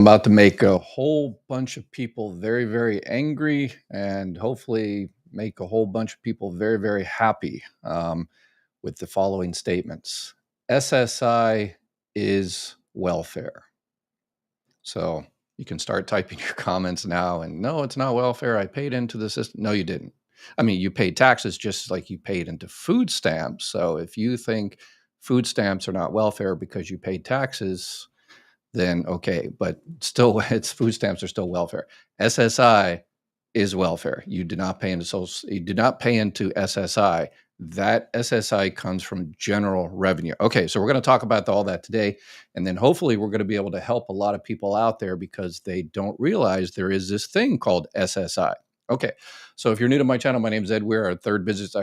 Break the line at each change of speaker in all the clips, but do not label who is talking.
About to make a whole bunch of people very, very angry and hopefully make a whole bunch of people very, very happy with the following statements. SSI is welfare. So you can start typing your comments now and no, it's not welfare. I paid into the system. No, you didn't. I mean, you paid taxes just like you paid into food stamps. So if you think food stamps are not welfare because you paid taxes, then okay, but still, it's food stamps are still welfare. SSI is welfare. You do not pay into you do not pay into SSI. That SSI comes from general revenue. Okay, so we're going to talk about all that today, and then hopefully we're going to be able to help a lot of people out there because they don't realize there is this thing called SSI. Okay, so if you're new to my channel, my name is Ed Weir. I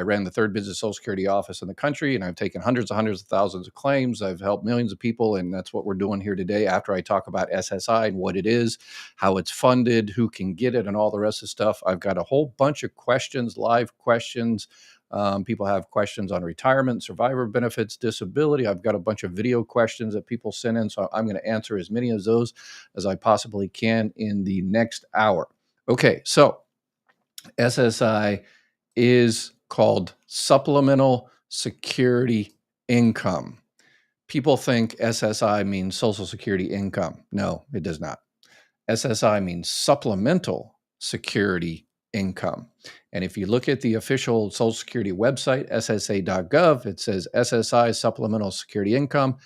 ran the third business Social Security office in the country, and I've taken hundreds of thousands of claims. I've helped millions of people, and that's what we're doing here today after I talk about SSI and what it is, how it's funded, who can get it, and all the rest of the stuff. I've got a whole bunch of questions, live questions. People have questions on retirement, survivor benefits, disability. I've got a bunch of video questions that people send in, so I'm going to answer as many of those as I possibly can in the next hour. Okay, so SSI is called Supplemental Security Income. People think SSI means Social Security income. No, it does not. SSI means Supplemental Security Income. And if you look at the official Social Security website, ssa.gov, it says SSI Supplemental Security Income.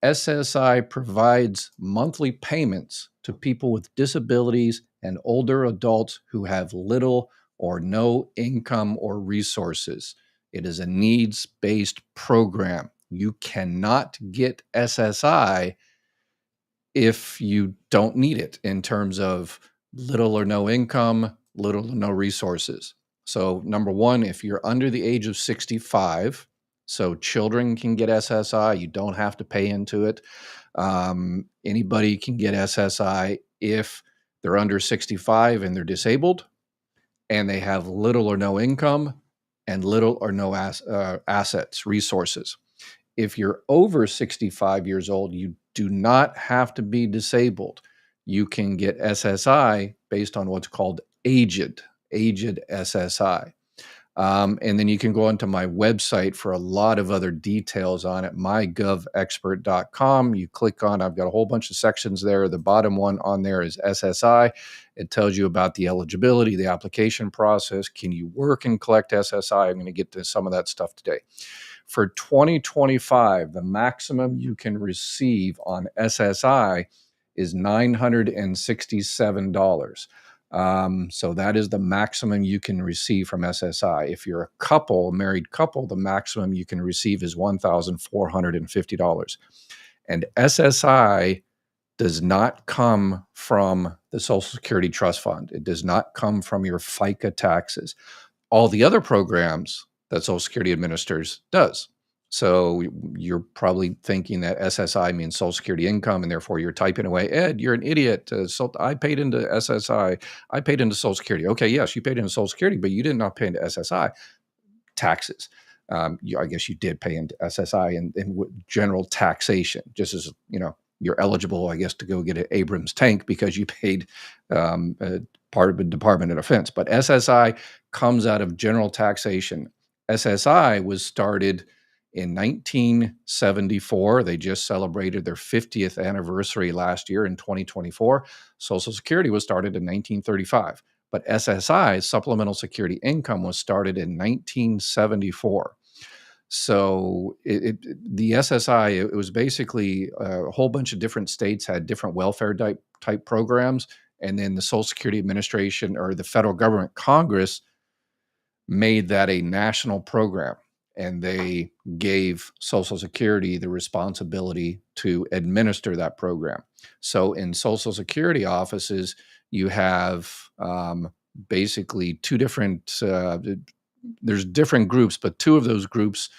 SSI provides monthly payments to people with disabilities and older adults who have little or no income or resources. It is a needs-based program. You cannot get SSI if you don't need it in terms of little or no income, little or no resources. So number one, if you're under the age of 65, so children can get SSI, you don't have to pay into it. Anybody can get SSI if they're under 65 and they're disabled and they have little or no income and little or no assets, resources. If you're over 65 years old, you do not have to be disabled. You can get SSI based on what's called aged SSI. And then you can go onto my website for a lot of other details on it, mygovexpert.com. You click on, I've got a whole bunch of sections there. The bottom one on there is SSI. It tells you about the eligibility, the application process. Can you work and collect SSI? I'm going to get to some of that stuff today. For 2025, the maximum you can receive on SSI is $967. So that is the maximum you can receive from SSI. If you're a couple, a married couple, the maximum you can receive is $1,450. And SSI does not come from the Social Security Trust Fund. It does not come from your FICA taxes. All the other programs that Social Security administers does. So you're probably thinking that SSI means Social Security income, and therefore you're typing away, Ed, you're an idiot. So I paid into SSI. I paid into Social Security. Okay, yes, you paid into Social Security, but you did not pay into SSI taxes. I guess you did pay into SSI and general taxation, just as, you're eligible, I guess, to go get an Abrams tank because you paid part of the Department of Defense. But SSI comes out of general taxation. SSI was started in 1974. They just celebrated their 50th anniversary last year in 2024. Social Security was started in 1935. But SSI, Supplemental Security Income, was started in 1974. So the SSI, it was basically a whole bunch of different states had different welfare type programs. And then the Social Security Administration or the federal government, Congress, made that a national program. And they gave Social Security the responsibility to administer that program. So in Social Security offices, you have basically two different, there's different groups, but two of those groups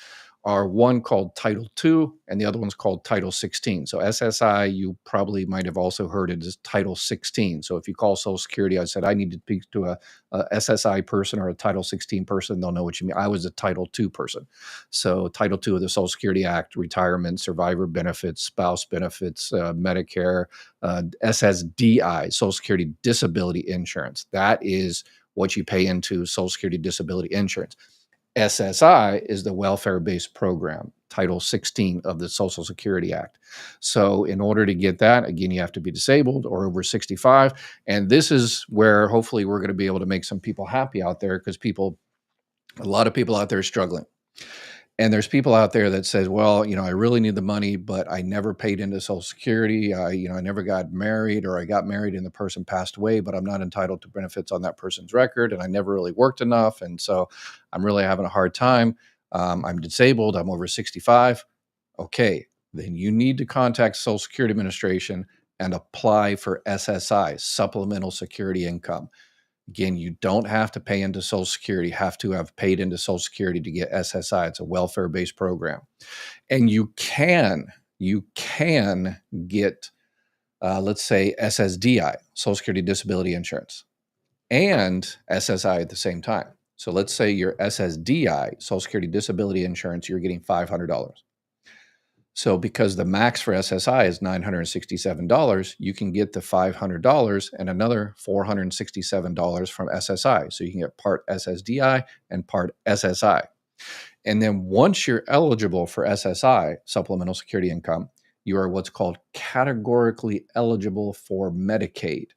are one called Title II and the other one's called Title 16. So SSI, you probably might have also heard it as Title 16. So if you call Social Security, I said, I need to speak to a SSI person or a Title 16 person, they'll know what you mean. I was a Title II person. So Title II of the Social Security Act, retirement, survivor benefits, spouse benefits, Medicare, SSDI, Social Security Disability Insurance. That is what you pay into Social Security Disability Insurance. SSI is the welfare-based program, Title 16 of the Social Security Act. So in order to get that, again, you have to be disabled or over 65. And this is where hopefully we're going to be able to make some people happy out there, because a lot of people out there are struggling. And there's people out there that says, well, I really need the money, but I never paid into Social Security. I never got married, or I got married and the person passed away, but I'm not entitled to benefits on that person's record. And I never really worked enough. And so I'm really having a hard time. I'm disabled. I'm over 65. Okay, then you need to contact Social Security Administration and apply for SSI, Supplemental Security Income. Again, you don't have to pay into Social Security, have to have paid into Social Security to get SSI. It's a welfare-based program. And you can get, let's say, SSDI, Social Security Disability Insurance, and SSI at the same time. So let's say your SSDI, Social Security Disability Insurance, you're getting $500. So because the max for SSI is $967, you can get the $500 and another $467 from SSI. So you can get part SSDI and part SSI. And then once you're eligible for SSI, Supplemental Security Income, you are what's called categorically eligible for Medicaid.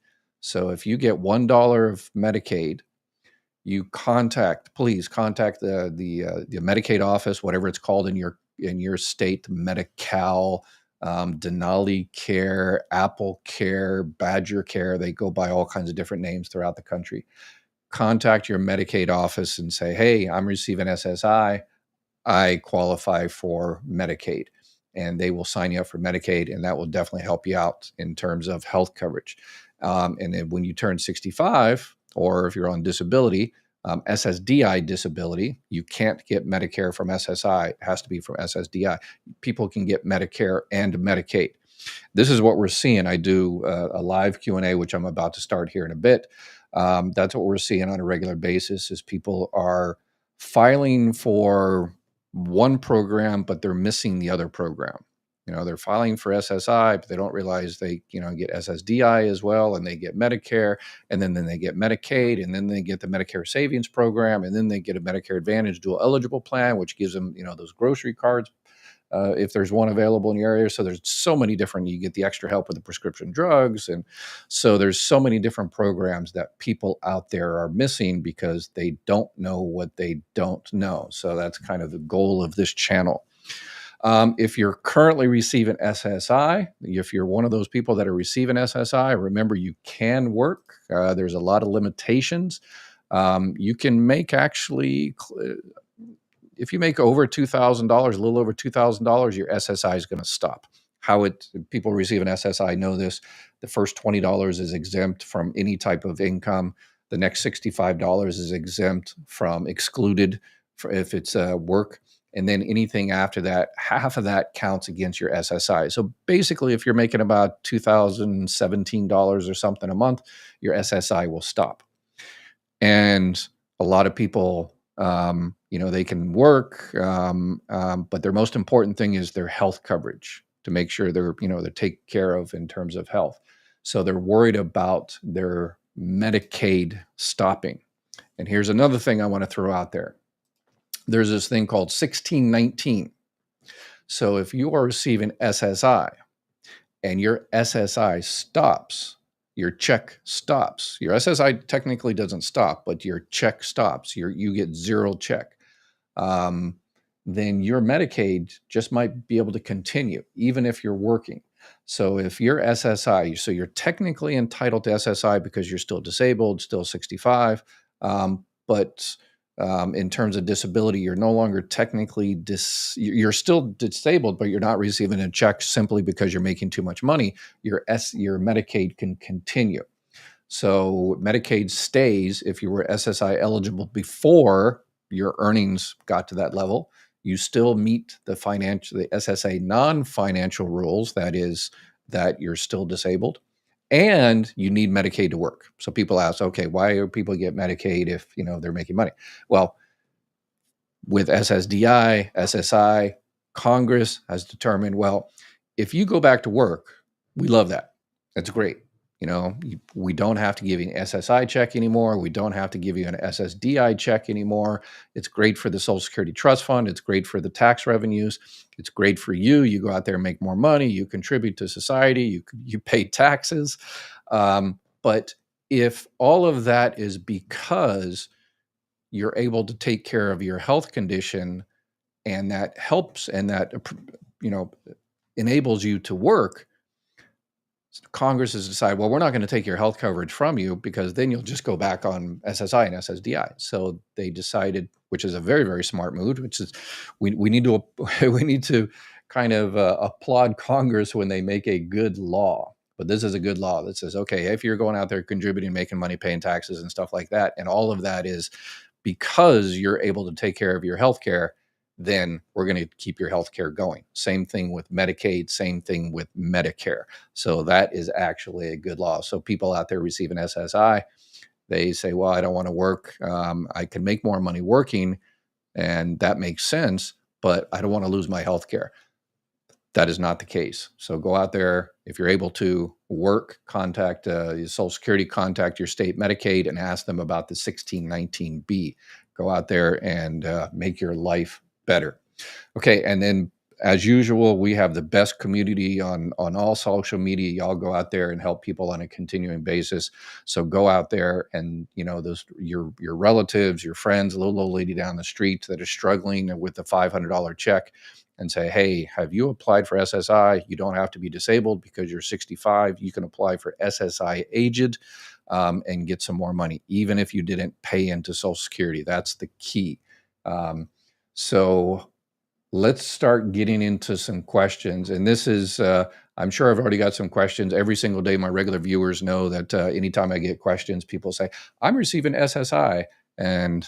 So if you get $1 of Medicaid, you please contact the Medicaid office, whatever it's called in your state, Medi-Cal, Denali Care, Apple Care, Badger Care. They go by all kinds of different names throughout the country. Contact your Medicaid office and say, hey, I'm receiving SSI. I qualify for Medicaid. And they will sign you up for Medicaid, and that will definitely help you out in terms of health coverage. And then when you turn 65, or if you're on disability, SSDI disability, you can't get Medicare from SSI. It has to be from SSDI. People can get Medicare and Medicaid. This is what we're seeing. I do a live Q&A, which I'm about to start here in a bit. That's what we're seeing on a regular basis, is people are filing for one program, but they're missing the other program. They're filing for SSI, but they don't realize they, get SSDI as well, and they get Medicare, and then they get Medicaid, and then they get the Medicare Savings Program, and then they get a Medicare Advantage dual eligible plan, which gives them, those grocery cards, if there's one available in your area. So there's so many different, you get the extra help with the prescription drugs. And so there's so many different programs that people out there are missing because they don't know what they don't know. So that's kind of the goal of this channel. If you're currently receiving SSI, if you're one of those people that are receiving SSI, remember you can work. There's a lot of limitations. You can make if you make over $2,000, a little over $2,000, your SSI is going to stop. People receiving SSI know this. The first $20 is exempt from any type of income. The next $65 is exempt from excluded if it's work. And then anything after that, half of that counts against your SSI. So basically, if you're making about $2,017 or something a month, your SSI will stop. And a lot of people, they can work, but their most important thing is their health coverage, to make sure they're taken care of in terms of health. So they're worried about their Medicaid stopping. And here's another thing I want to throw out there. There's this thing called 1619. So if you are receiving SSI and your SSI stops, your check stops. Your SSI technically doesn't stop, but your check stops. You get zero check. Then your Medicaid just might be able to continue, even if you're working. So if you're SSI, so you're technically entitled to SSI because you're still disabled, still 65, but in terms of disability, you're no longer technically you're still disabled, but you're not receiving a check simply because you're making too much money. Your Medicaid can continue. So Medicaid stays if you were SSI eligible before your earnings got to that level. you still meet the SSA non-financial rules, that is, that you're still disabled, and you need Medicaid to work. So people ask, okay, why do people get Medicaid if they're making money? Well, with SSDI, SSI, Congress has determined, well, if you go back to work, we love that. That's great. We don't have to give you an SSI check anymore. We don't have to give you an SSDI check anymore. It's great for the Social Security Trust Fund. It's great for the tax revenues. It's great for you. You go out there and make more money. You contribute to society. You pay taxes. But if all of that is because you're able to take care of your health condition, and that helps and that enables you to work, Congress has decided, well, we're not going to take your health coverage from you, because then you'll just go back on SSI and SSDI. So they decided, which is a very, very smart move, which is we need to kind of applaud Congress when they make a good law. But this is a good law that says, okay, if you're going out there contributing, making money, paying taxes and stuff like that, and all of that is because you're able to take care of your health care, then we're going to keep your health care going. Same thing with Medicaid, same thing with Medicare. So that is actually a good law. So people out there receiving SSI, they say, well, I don't want to work. I can make more money working, and that makes sense, but I don't want to lose my health care. That is not the case. So go out there. If you're able to work, contact your Social Security, contact your state Medicaid, and ask them about the 1619B. Go out there and make your life better. Okay, and then as usual, we have the best community on all social media. Y'all go out there and help people on a continuing basis. So go out there and your relatives, your friends, a little old lady down the street that is struggling with the $500 check, and say, hey, have you applied for SSI? You don't have to be disabled because you're 65. You can apply for SSI Aged and get some more money, even if you didn't pay into Social Security. That's the key. So let's start getting into some questions. And this is, I'm sure I've already got some questions. Every single day, my regular viewers know that anytime I get questions, people say, I'm receiving SSI. And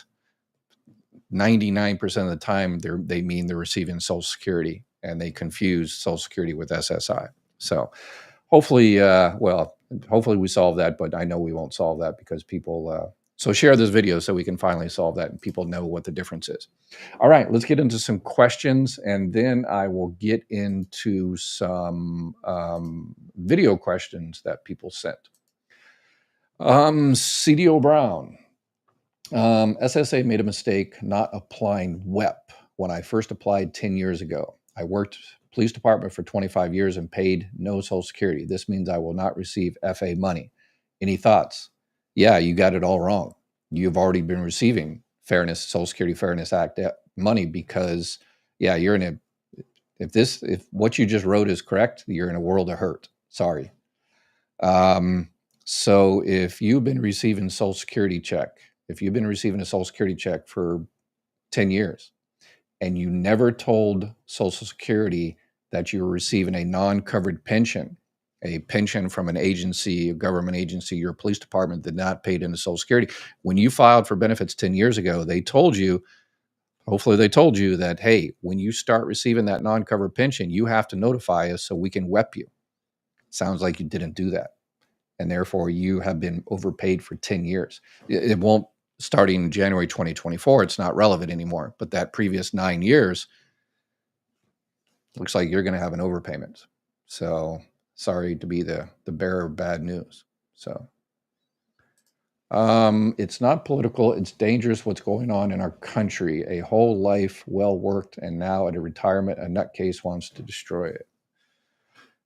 99% of the time, they mean they're receiving Social Security, and they confuse Social Security with SSI. So hopefully, hopefully we solve that, but I know we won't solve that because people, so share this video so we can finally solve that and people know what the difference is. All right, let's get into some questions, and then I will get into some video questions that people sent. CDO Brown. SSA made a mistake not applying WEP when I first applied 10 years ago. I worked police department for 25 years and paid no Social Security. This means I will not receive FA money. Any thoughts? Yeah, you got it all wrong. You've already been receiving Social Security Fairness Act money, because you're in if what you just wrote is correct, you're in a world of hurt. Sorry. So if you've been receiving Social Security check, if you've been receiving a Social Security check for 10 years and you never told Social Security that you were receiving a non-covered pension, a pension from an agency, a government agency, your police department did not pay it into Social Security. When you filed for benefits 10 years ago, they told you, hopefully they told you that, hey, when you start receiving that non-covered pension, you have to notify us so we can WEP you. Sounds like you didn't do that, and therefore you have been overpaid for 10 years. It won't, starting January 2024, it's not relevant anymore, but that previous 9 years, looks like you're going to have an overpayment. So sorry to be the bearer of bad news. So it's not political. It's dangerous what's going on in our country. A whole life well worked, and now at a retirement, a nutcase wants to destroy it.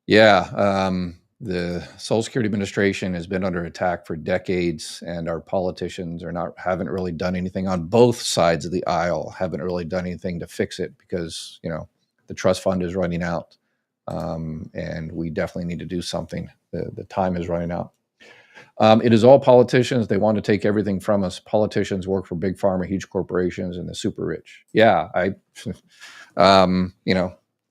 Yeah, the Social Security Administration has been under attack for decades, and our politicians haven't really done anything on both sides of the aisle, haven't really done anything to fix it, because the trust fund is running out, and we definitely need to do something. The time is running out. It is all politicians. They want to take everything from us. Politicians work for big pharma, huge corporations, and the super rich. Yeah,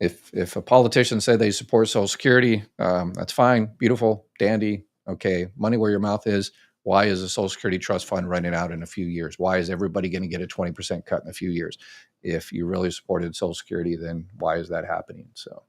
if a politician say they support Social Security, that's fine, beautiful, dandy, okay, money where your mouth is. Why is the Social Security Trust Fund running out in a few years? Why is everybody going to get a 20% cut in a few years? If you really supported Social Security, then why is that happening? So,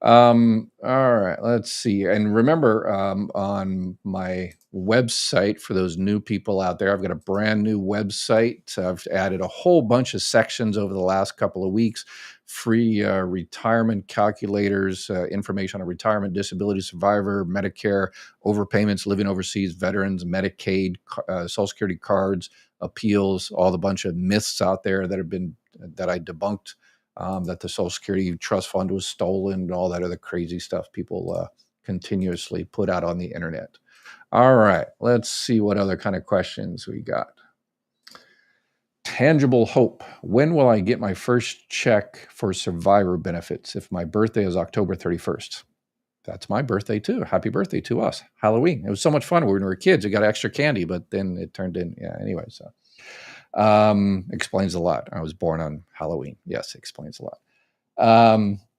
all right, let's see. And remember, on my website, for those new people out there, I've got a brand new website. I've added a whole bunch of sections over the last couple of weeks. Free retirement calculators, information on retirement, disability, survivor, Medicare, overpayments, living overseas, veterans, Medicaid, Social Security cards, appeals, all the bunch of myths out there that I debunked, that the Social Security Trust Fund was stolen and all that other crazy stuff people continuously put out on the internet. All right, let's see what other kind of questions we got. Tangible hope. When will I get my first check for survivor benefits if my birthday is October 31st? That's my birthday too. Happy birthday to us. Halloween. It was so much fun when we were kids. We got extra candy, but then it turned in, anyway, so. Explains a lot. I was born on Halloween. Yes, explains a lot.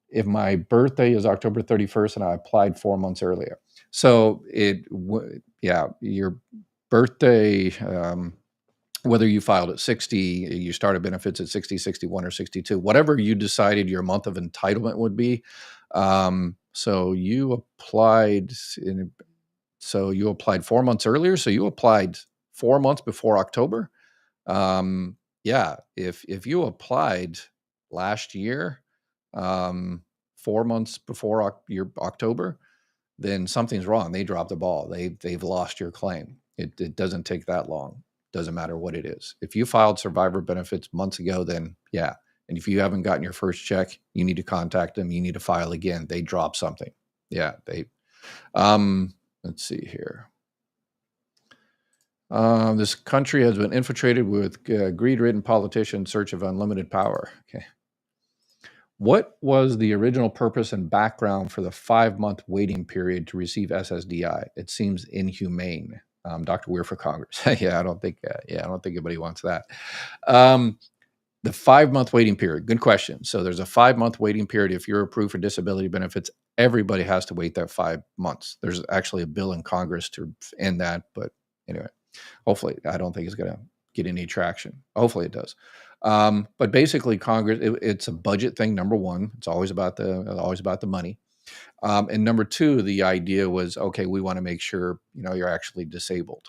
If my birthday is October 31st and I applied 4 months earlier. So your birthday, whether you filed at 60, you started benefits at 60, 61, or 62, whatever you decided your month of entitlement would be. So you applied 4 months earlier. So you applied 4 months before October. If you applied last year, 4 months before your October, then something's wrong. They dropped the ball. They've lost your claim. It doesn't take that long. Doesn't matter what it is. If you filed survivor benefits months ago, then yeah. And if you haven't gotten your first check, you need to contact them. You need to file again. They dropped something. Yeah. Let's see here. This country has been infiltrated with greed-ridden politicians in search of unlimited power. Okay. What was the original purpose and background for the 5-month waiting period to receive SSDI? It seems inhumane. Dr. Weir for Congress. I don't think anybody wants that. The 5-month waiting period. Good question. So there's a 5-month waiting period. If you're approved for disability benefits, everybody has to wait that 5 months. There's actually a bill in Congress to end that, but anyway. Hopefully, I don't think it's going to get any traction. Hopefully it does. But basically, Congress, it's a budget thing. Number one, it's always about the money. And number two, the idea was, okay, we want to make sure you're actually disabled,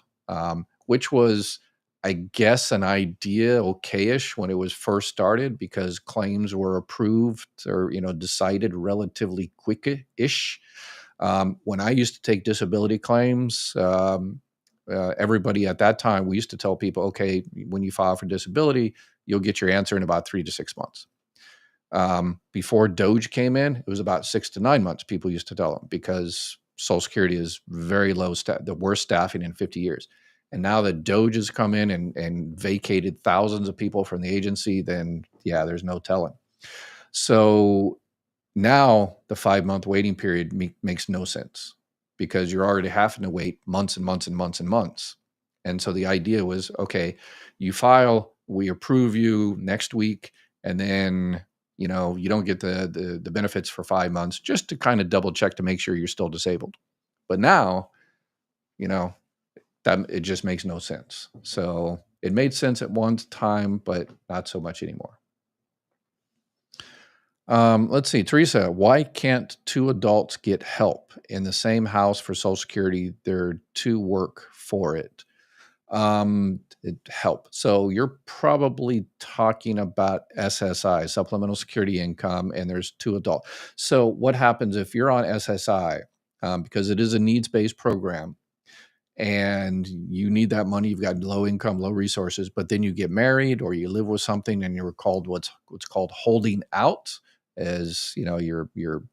which was, I guess, an idea okayish when it was first started because claims were approved or decided relatively quick-ish. When I used to take disability claims, everybody at that time, we used to tell people, okay, when you file for disability, you'll get your answer in about 3 to 6 months. Before Doge came in, it was about 6 to 9 months. People used to tell them because Social Security is very low, the worst staffing in 50 years. And now that Doge has come in and vacated thousands of people from the agency, then there's no telling. So now the 5-month waiting period makes no sense, because you're already having to wait months and months and months and months. And so the idea was, okay, you file, we approve you next week, and then, you don't get the benefits for 5 months, just to kind of double check to make sure you're still disabled. But now, that it just makes no sense. So it made sense at one time, but not so much anymore. Let's see, Teresa, why can't 2 adults get help in the same house for Social Security? They're to work for it. Help. So you're probably talking about SSI, Supplemental Security Income, and there's 2 adults. So what happens if you're on SSI, because it is a needs-based program, and you need that money, you've got low income, low resources, but then you get married or you live with something and you're called what's called holding out, as you're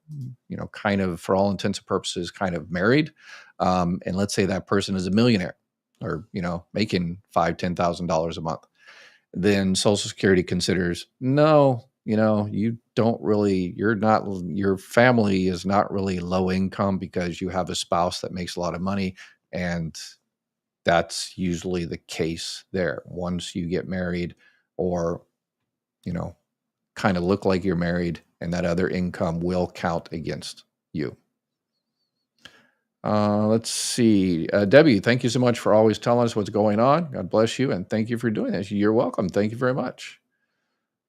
kind of, for all intents and purposes, kind of married. And let's say that person is a millionaire or making $5,000-$10,000 a month. Then Social Security considers, no, you don't really, your family is not really low income because you have a spouse that makes a lot of money. And that's usually the case there. Once you get married or, kind of look like you're married, and that other income will count against you. Let's see. Debbie, thank you so much for always telling us what's going on. God bless you, and thank you for doing this. You're welcome. Thank you very much.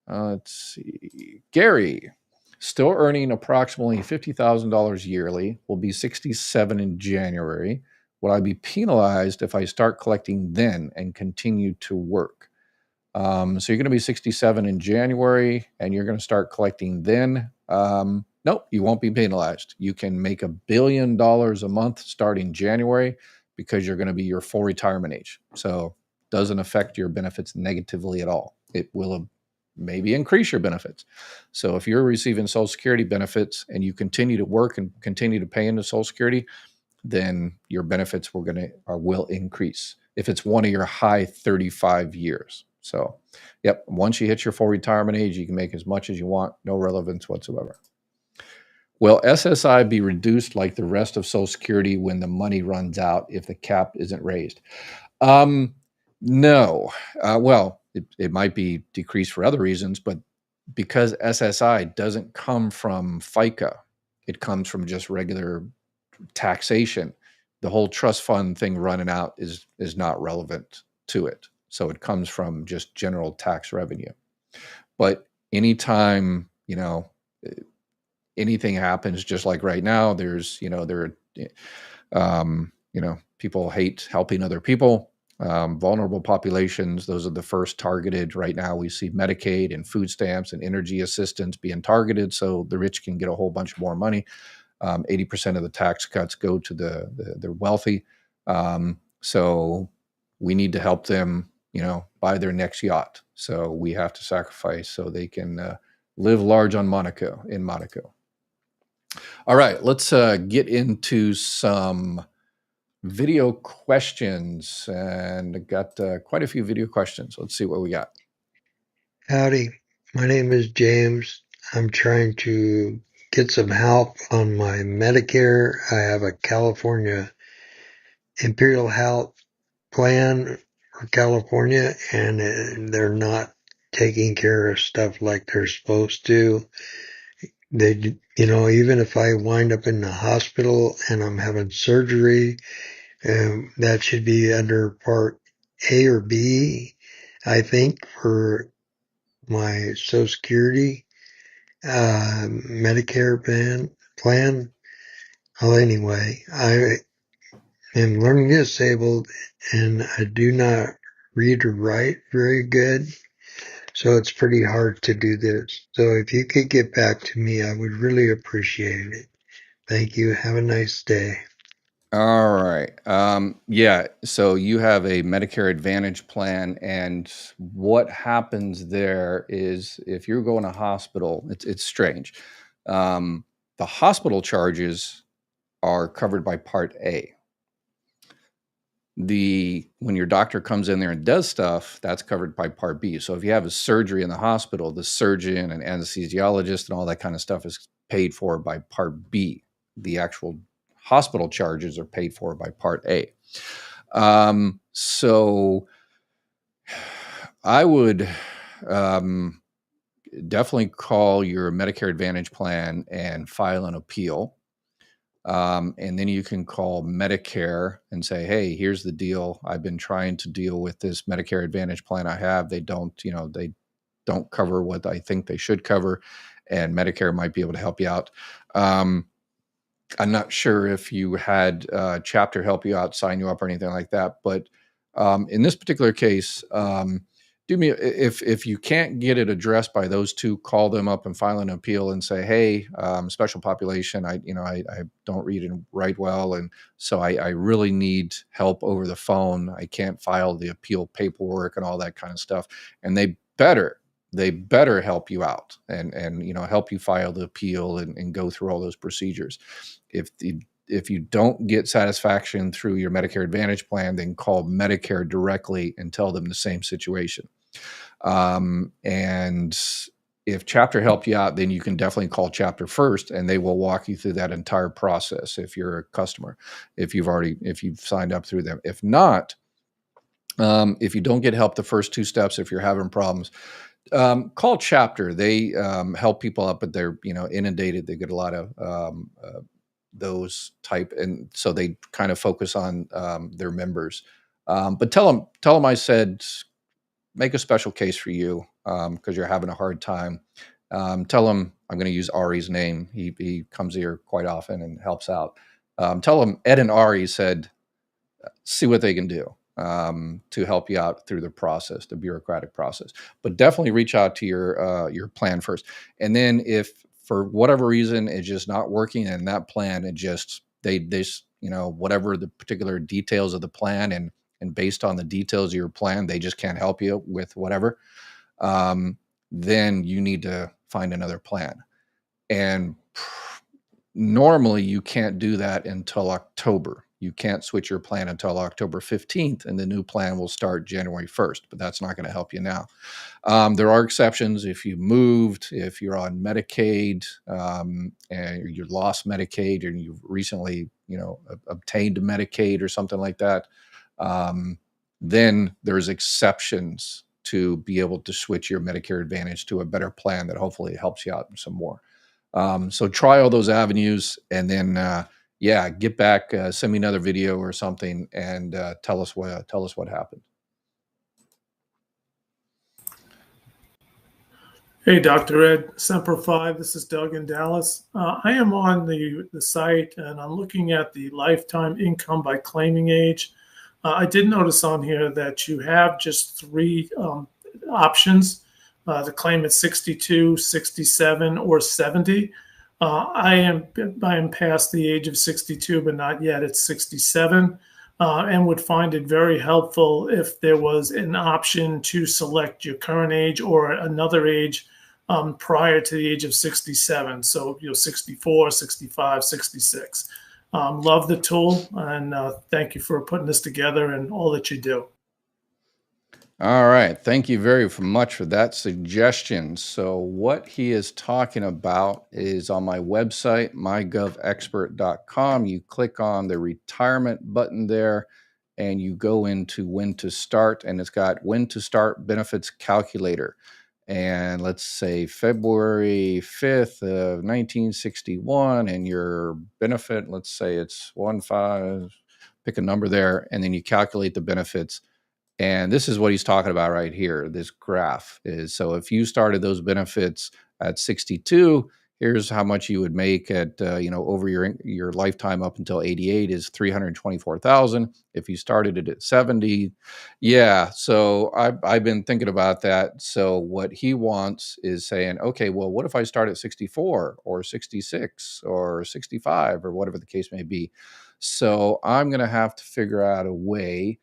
Let's see. Gary, still earning approximately $50,000 yearly, will be 67 in January. Would I be penalized if I start collecting then and continue to work? So you're going to be 67 in January and you're going to start collecting then. Nope, you won't be penalized. You can make $1 billion a month starting January because you're going to be your full retirement age. So it doesn't affect your benefits negatively at all. It will maybe increase your benefits. So if you're receiving Social Security benefits and you continue to work and continue to pay into Social Security, then your benefits will increase if it's one of your high 35 years. So, yep, once you hit your full retirement age, you can make as much as you want, no relevance whatsoever. Will SSI be reduced like the rest of Social Security when the money runs out if the cap isn't raised? No. Well, it might be decreased for other reasons, but because SSI doesn't come from FICA, it comes from just regular taxation. The whole trust fund thing running out is not relevant to it. So it comes from just general tax revenue. But anytime, anything happens, just like right now, people hate helping other people. Vulnerable populations, those are the first targeted. Right now, we see Medicaid and food stamps and energy assistance being targeted so the rich can get a whole bunch more money. 80% of the tax cuts go to the wealthy. So we need to help them, buy their next yacht. So we have to sacrifice so they can live large in Monaco. All right, let's get into some video questions. And I got quite a few video questions. Let's see what we got.
Howdy, my name is James. I'm trying to get some help on my Medicare. I have a California Imperial Health plan for California, and they're not taking care of stuff like they're supposed to. Even if I wind up in the hospital and I'm having surgery, that should be under Part A or B, I think, for my Social Security Medicare plan. Well, anyway, I am learning disabled and I do not read or write very good. So it's pretty hard to do this. So if you could get back to me, I would really appreciate it. Thank you. Have a nice day.
All right. Yeah. So you have a Medicare Advantage plan, and what happens there is if you're going to hospital, it's strange. The hospital charges are covered by Part A. When your doctor comes in there and does stuff, that's covered by Part B. So if you have a surgery in the hospital, the surgeon and anesthesiologist and all that kind of stuff is paid for by Part B. The actual hospital charges are paid for by Part A. So I would definitely call your Medicare Advantage plan and file an appeal. And then you can call Medicare and say, hey, here's the deal. I've been trying to deal with this Medicare Advantage plan I have. They don't cover what I think they should cover, and Medicare might be able to help you out. I'm not sure if you had Chapter help you out, sign you up, or anything like that. But in this particular case, do me if you can't get it addressed by those two, call them up and file an appeal and say, hey, special population, I don't read and write well, and so I really need help over the phone. I can't file the appeal paperwork and all that kind of stuff, and they better help you out and help you file the appeal and go through all those procedures. If you don't get satisfaction through your Medicare Advantage plan, then call Medicare directly and tell them the same situation. And if Chapter helped you out, then you can definitely call Chapter first, and they will walk you through that entire process if you're a customer, if you've signed up through them. If not, if you don't get help the first two steps, if you're having problems, call Chapter. They help people out, but they're inundated. They get a lot of those type, and so they kind of focus on their members. But tell them I said make a special case for you because you're having a hard time. Tell him I'm going to use Ari's name. He comes here quite often and helps out. Tell him Ed and Ari said, see what they can do to help you out through the process, the bureaucratic process. But definitely reach out to your plan first. And then if for whatever reason it's just not working and that plan, it just they whatever the particular details of the plan and based on the details of your plan, they just can't help you with whatever. Then you need to find another plan. And normally you can't do that until October. You can't switch your plan until October 15th, and the new plan will start January 1st, but that's not going to help you now. There are exceptions if you moved, if you're on Medicaid, and you lost Medicaid, and you've recently, obtained Medicaid or something like that. Then there's exceptions to be able to switch your Medicare Advantage to a better plan that hopefully helps you out some more. So try all those avenues, and then get back, send me another video or something, and tell us what happened.
Hey, Dr. Ed, Semper Fi. This is Doug in Dallas. I am on the site, and I'm looking at the lifetime income by claiming age. I did notice on here that you have just 3 options to claim at 62, 67, or 70. I am past the age of 62, but not yet at 67, and would find it very helpful if there was an option to select your current age or another age prior to the age of 67. So, 64, 65, 66. Love the tool, and thank you for putting this together and all that you do.
All right. Thank you very much for that suggestion. So what he is talking about is on my website, mygovexpert.com. You click on the retirement button there, and you go into when to start, and it's got when to start benefits calculator. And let's say February 5th of 1961, and your benefit, let's say it's 15, pick a number there, and then you calculate the benefits. And this is what he's talking about right here. This graph is, so if you started those benefits at 62, here's how much you would make at, over your lifetime up until 88 is 324,000. If you started it at 70, yeah. So I've been thinking about that. So what he wants is saying, okay, well, what if I start at 64 or 66 or 65 or whatever the case may be? So I'm going to have to figure out a way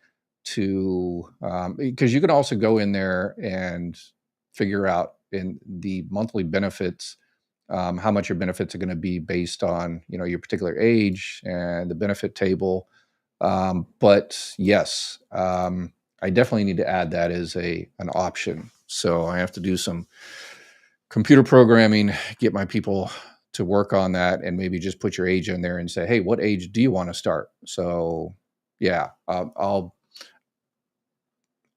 to, because you can also go in there and figure out in the monthly benefits, how much your benefits are going to be based on, your particular age and the benefit table. But yes, I definitely need to add that as an option. So I have to do some computer programming, get my people to work on that, and maybe just put your age in there and say, hey, what age do you want to start? So yeah, I'll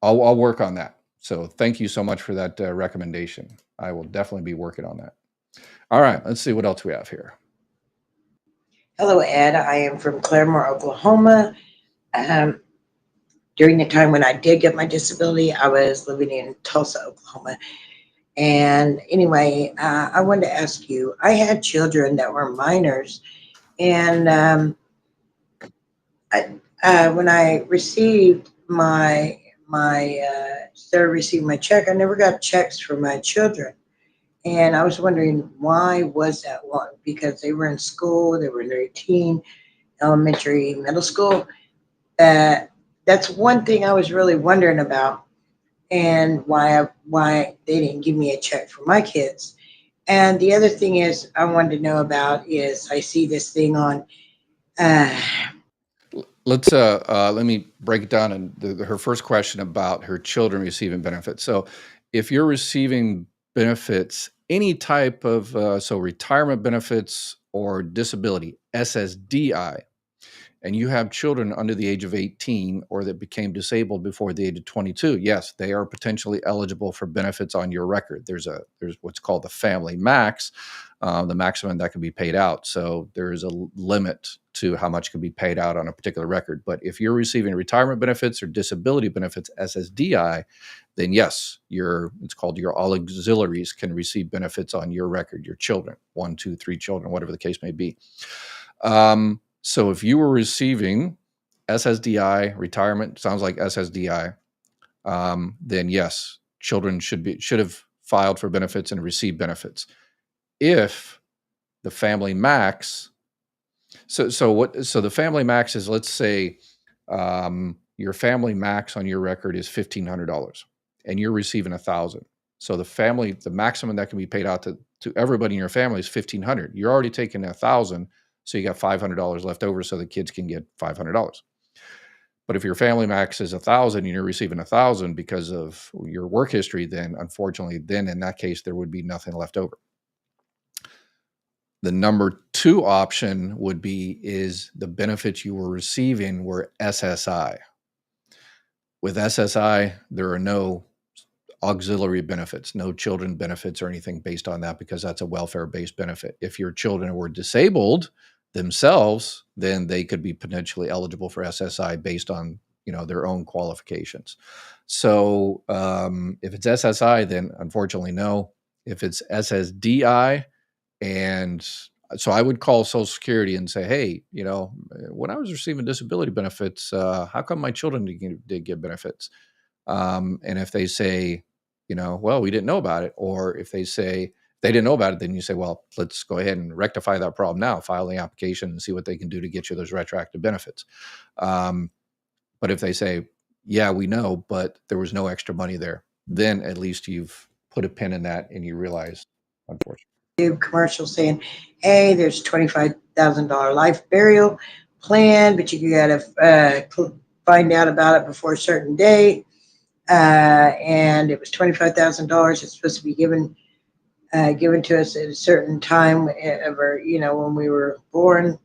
work on that. So thank you so much for that recommendation. I will definitely be working on that. All right, let's see what else we have here.
Hello, Ed. I am from Claremore, Oklahoma. During the time when I did get my disability, I was living in Tulsa, Oklahoma. And anyway, I wanted to ask you, I had children that were minors, and when I received started receiving my check, I never got checks for my children. And I was wondering, why was that one? Because they were in school, they were in their teen, elementary, middle school. That's one thing I was really wondering about, and why they didn't give me a check for my kids. And the other thing is I wanted to know about is I see this thing on.
Let me break it down. And her first question about her children receiving benefits. So if you're receiving benefits, any type of, retirement benefits or disability, SSDI, and you have children under the age of 18 or that became disabled before the age of 22, yes, they are potentially eligible for benefits on your record. There's what's called the family max. the maximum that can be paid out. So there is a limit to how much can be paid out on a particular record. But if you're receiving retirement benefits or disability benefits, SSDI, then yes, it's called your all auxiliaries can receive benefits on your record, your children, 1, 2, 3 children, whatever the case may be. So if you were receiving SSDI retirement, sounds like SSDI, then yes, children should have filed for benefits and received benefits. If the family max, so the family max is, let's say, your family max on your record is $1,500, and you're receiving $1,000. So the maximum that can be paid out to everybody in your family is $1,500. You're already taking $1,000, so you got $500 left over, so the kids can get $500. But if your family max is $1,000 and you're receiving $1,000 because of your work history, then unfortunately, in that case, there would be nothing left over. The number 2 option is the benefits you were receiving were SSI. With SSI, there are no auxiliary benefits, no children benefits or anything based on that, because that's a welfare-based benefit. If your children were disabled themselves, then they could be potentially eligible for SSI based on their own qualifications. So if it's SSI, then unfortunately no. If it's SSDI, and so I would call Social Security and say, hey, when I was receiving disability benefits, how come my children did get benefits? And if they say, well, we didn't know about it, or if they say they didn't know about it, then you say, well, let's go ahead and rectify that problem now, file the application and see what they can do to get you those retroactive benefits. But if they say, yeah, we know, but there was no extra money there, then at least you've put a pin in that and you realize, unfortunately.
Commercial saying, hey, there's $25,000 life burial plan, but you got to find out about it before a certain date. And it was $25,000. It's supposed to be given to us at a certain time when we were born.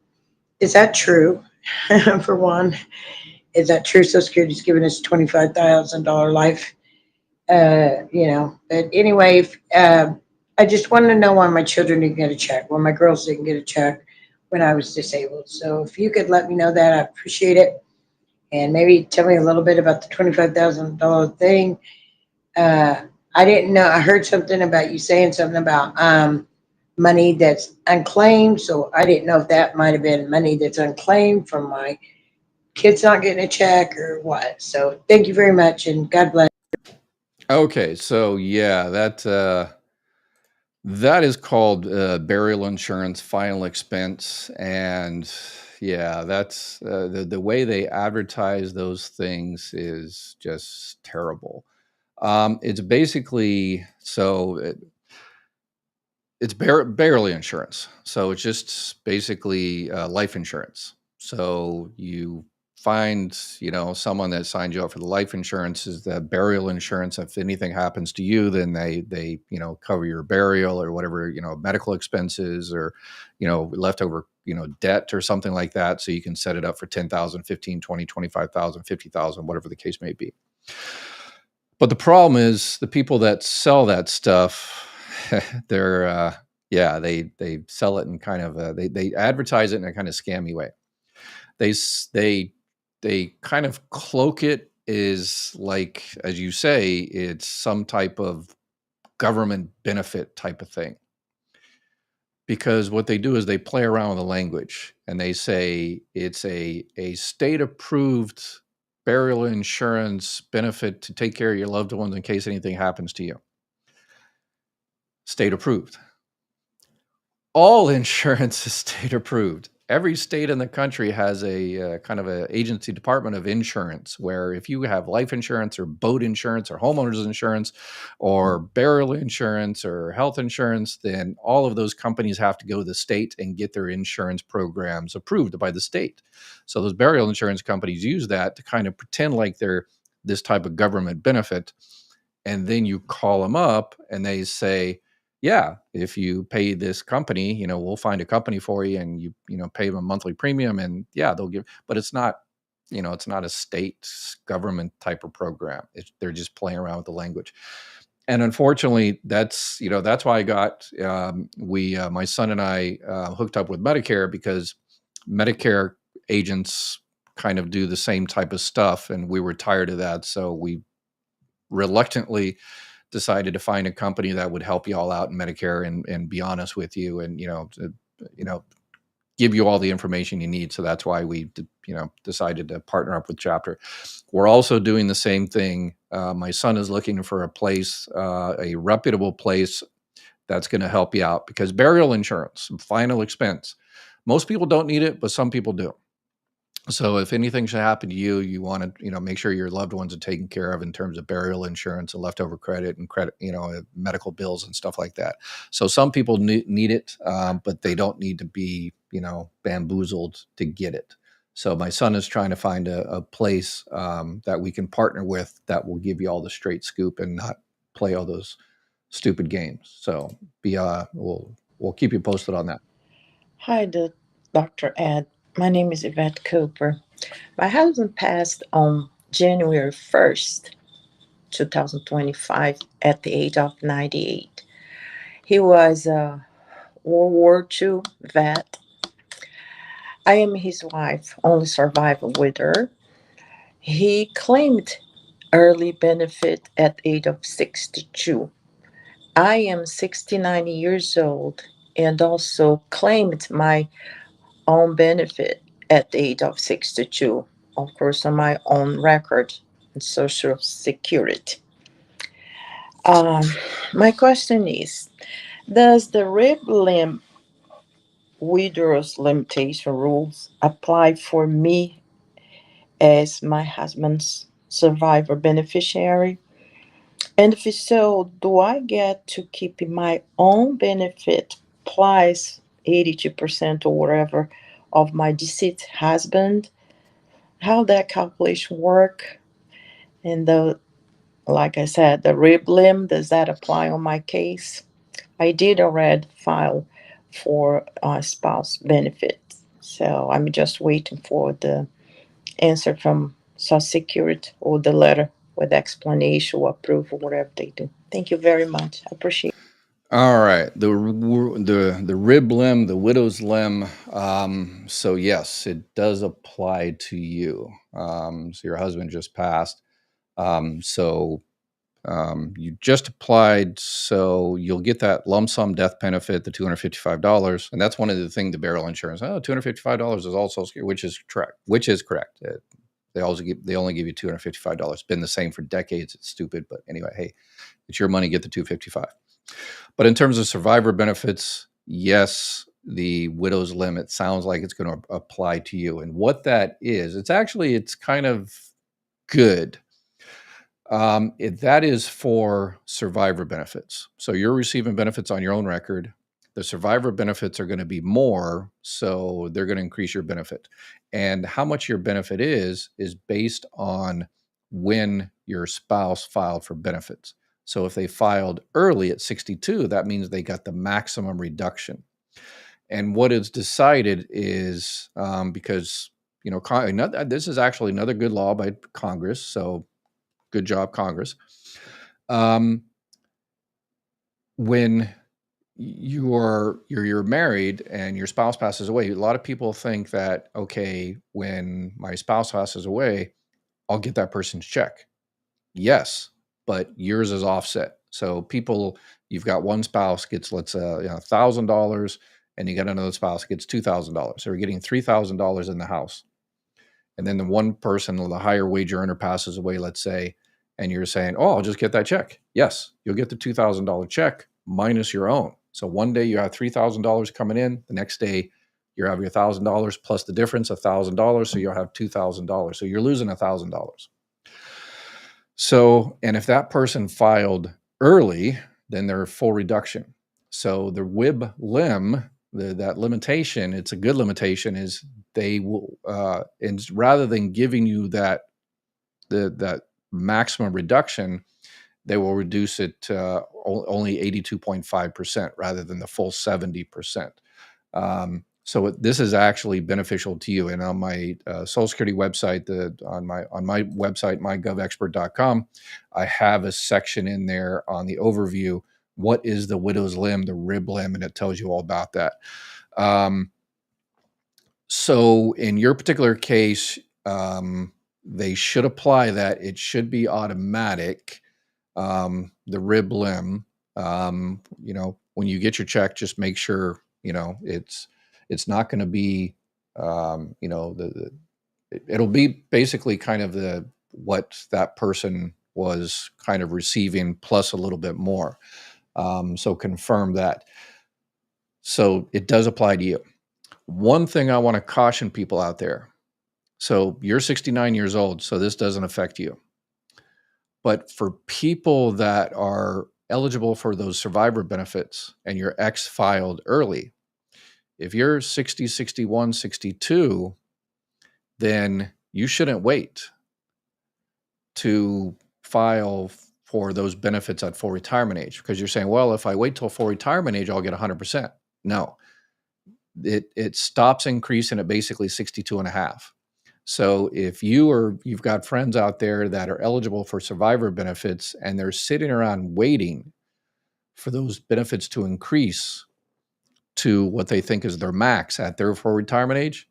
Is that true? For one, is that true? Social Security's giving us $25,000 life. But anyway, I just wanted to know why my children didn't get a check, why my girls didn't get a check when I was disabled. So if you could let me know that, I appreciate it. And maybe tell me a little bit about the $25,000 thing. I didn't know. I heard something about you saying something about money that's unclaimed. So I didn't know if that might have been money that's unclaimed from my kids not getting a check or what. So thank you very much, and God bless.
Okay, so yeah, that is called burial insurance, final expense, and yeah, that's the way they advertise those things is just terrible. It's basically it's burial insurance, so it's just basically life insurance. So you find someone that signed you up for the life insurance is the burial insurance. If anything happens to you, then they cover your burial or whatever, medical expenses or leftover debt or something like that, so you can set it up for 10,000, 15, 20, 25,000, 50,000, whatever the case may be. But the problem is the people that sell that stuff, they're they sell it in kind of they advertise it in a kind of scammy way. They kind of cloak it as, like, as you say, it's some type of government benefit type of thing. Because what they do is they play around with the language and they say it's a state approved burial insurance benefit to take care of your loved ones in case anything happens to you. State approved. All insurance is state approved. Every state in the country has a kind of an agency department of insurance where if you have life insurance or boat insurance or homeowners insurance or burial insurance or health insurance, then all of those companies have to go to the state and get their insurance programs approved by the state. So those burial insurance companies use that to kind of pretend like they're this type of government benefit. And then you call them up and they say, yeah, if you pay this company, we'll find a company for you, and you pay them a monthly premium, and yeah, they'll give, but it's not, it's not a state government type of program. They're just playing around with the language. And unfortunately, that's why I got my son and I hooked up with Medicare, because Medicare agents kind of do the same type of stuff, and we were tired of that. So we reluctantly decided to find a company that would help you all out in Medicare and be honest with you, and give you all the information you need. So that's why we decided to partner up with Chapter. We're also doing the same thing. My son is looking for a place, a reputable place that's going to help you out, because burial insurance, final expense, most people don't need it, but some people do. So if anything should happen to you, you want to, make sure your loved ones are taken care of in terms of burial insurance and leftover credit and medical bills and stuff like that. So some people need it, but they don't need to be, bamboozled to get it. So my son is trying to find a place that we can partner with that will give you all the straight scoop and not play all those stupid games. So we'll keep you posted on that.
Hi, Dr. Ed. My name is Yvette Cooper. My husband passed on January 1st, 2025, at the age of 98. He was a World War II vet. I am his wife, only survivor with her. He claimed early benefit at the age of 62. I am 69 years old and also claimed my own benefit at the age of 62, of course, on my own record in Social Security. My question is, does the rib limb widow's limitation rules apply for me as my husband's survivor beneficiary? And if so, do I get to keep my own benefit plus 82% or whatever of my deceased husband? How that calculation work? And like I said, the rib limb, does that apply on my case? I did already file for spouse benefits, so I'm just waiting for the answer from Social Security or the letter with explanation or approval, whatever they do. Thank you very much. I appreciate it.
All right, the rib limb, the widow's limb. So yes, it does apply to you. So your husband just passed. So you just applied, so you'll get that lump sum death benefit, the $255, and that's one of the things, the burial insurance. Oh, $255 is also, which is correct. They only give you $255. It's been the same for decades. It's stupid, but anyway, hey, it's your money. Get the $255. But in terms of survivor benefits, yes, the widow's limit sounds like it's going to apply to you. And what that is, it's kind of good. That is for survivor benefits. So you're receiving benefits on your own record. The survivor benefits are going to be more, so they're going to increase your benefit. And how much your benefit is based on when your spouse filed for benefits. So if they filed early at 62, that means they got the maximum reduction. And what is decided is because, this is actually another good law by Congress. So good job, Congress. When you're married and your spouse passes away, a lot of people think that, okay, when my spouse passes away, I'll get that person's check. Yes, but yours is offset. So you've got one spouse gets, let's say, $1,000, and you got another spouse gets $2,000. So you're getting $3,000 in the house. And then the one person, the higher wage earner, passes away, let's say, and you're saying, oh, I'll just get that check. Yes, you'll get the $2,000 check minus your own. So one day you have $3,000 coming in. The next day you have your $1,000 plus the difference, $1,000. So you'll have $2,000. So you're losing $1,000. So, and if that person filed early, then they're full reduction. So the WIB limb, that limitation, it's a good limitation, is they will, and rather than giving you that maximum reduction, they will reduce it to only 82.5% rather than the full 70%. So this is actually beneficial to you. And on my Social Security website, on my website, mygovexpert.com, I have a section in there on the overview. What is the widow's limb, the rib limb, and it tells you all about that. So in your particular case, they should apply that. It should be automatic. The rib limb, when you get your check, just make sure, it's not going to be, it'll be basically kind of what that person was kind of receiving plus a little bit more. So confirm that. So it does apply to you. One thing I want to caution people out there. So you're 69 years old, so this doesn't affect you. But for people that are eligible for those survivor benefits and your ex filed early, if you're 60, 61, 62, then you shouldn't wait to file for those benefits at full retirement age, because you're saying, well, if I wait till full retirement age, I'll get 100%. No, it stops increasing at basically 62 and a half. So if you've got friends out there that are eligible for survivor benefits and they're sitting around waiting for those benefits to increase to what they think is their max at their full retirement age,